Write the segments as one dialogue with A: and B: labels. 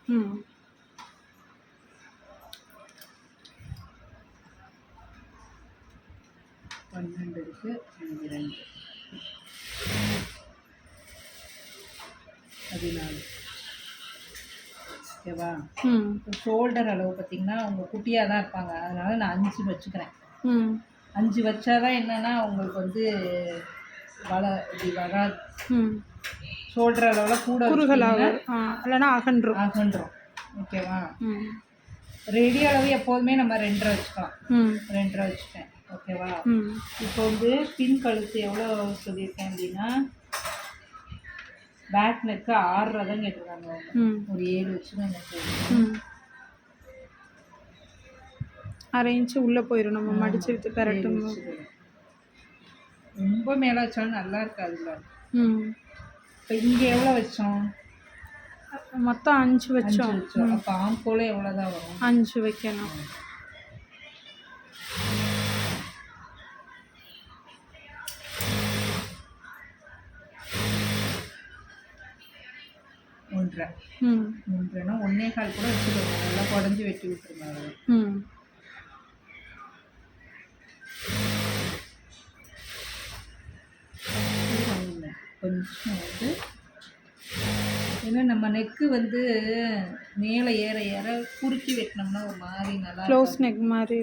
A: ம்
B: 12 இருக்கு, 2 14. ஓகேவா? ஷோல்டர் அளவு பார்த்தீங்கன்னா அவங்க குட்டியாக தான் இருப்பாங்க, அதனால நான் 5 வச்சுக்கிறேன். 5 வச்சாதான் என்னன்னா அவங்களுக்கு வந்து இப்படி வராது. ஷோல்டர் அளவில் கூட
A: இல்லைன்னா
B: அகன்றும். ஓகேவா? ரெடி அளவு எப்போதுமே நம்ம 2.5 வச்சுக்கலாம். 2.5 வச்சுட்டேன். ஓகேவா? இப்போ வந்து பின் கழுத்து எவ்வளோ சொல்லியிருக்கேன் அப்படின்னா, பேக் நெக்கு 6.5 தான் கேட்டிருக்காங்க. ஒரு 7 வச்சுக்கோங்க.
A: 1/2 இன்ச்சு உள்ளே போயிடும் நம்ம மடிச்சு விட்டு பெரட்டும்.
B: ரொம்ப மேலே வச்சாலும் நல்லா இருக்காதுல்ல. இப்போ இங்கே எவ்வளோ வச்சோம்?
A: மொத்தம் 5 வச்சோம்.
B: அப்போ ஆம்போல எவ்வளோதான் வரும்?
A: 5 வைக்கணும்.
B: ஒன்றரைனா 1.25 கூட வச்சுக்கோங்க. நல்லா குடஞ்சி வெட்டி விட்டுருங்க. கொஞ்சம் வந்து ஏன்னா நம்ம நெக்கு வந்து மேலே ஏற ஏற குறுக்கி வெட்டினோம்னா ஒரு மாதிரி நல்லா
A: க்ளோஸ் நெக் மாதிரி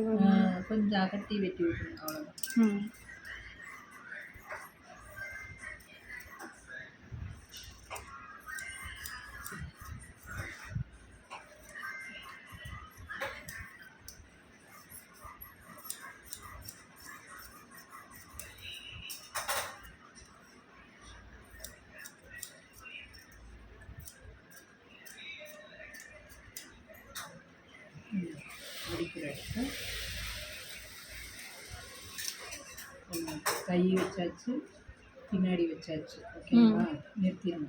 B: கொஞ்சம் அகட்டி வெட்டி விட்டுருங்க. அவ்வளோதான். கை வச்சாச்சு, பின்னாடி வச்சாச்சு. ஓகேவா? நிறுத்திடுங்க.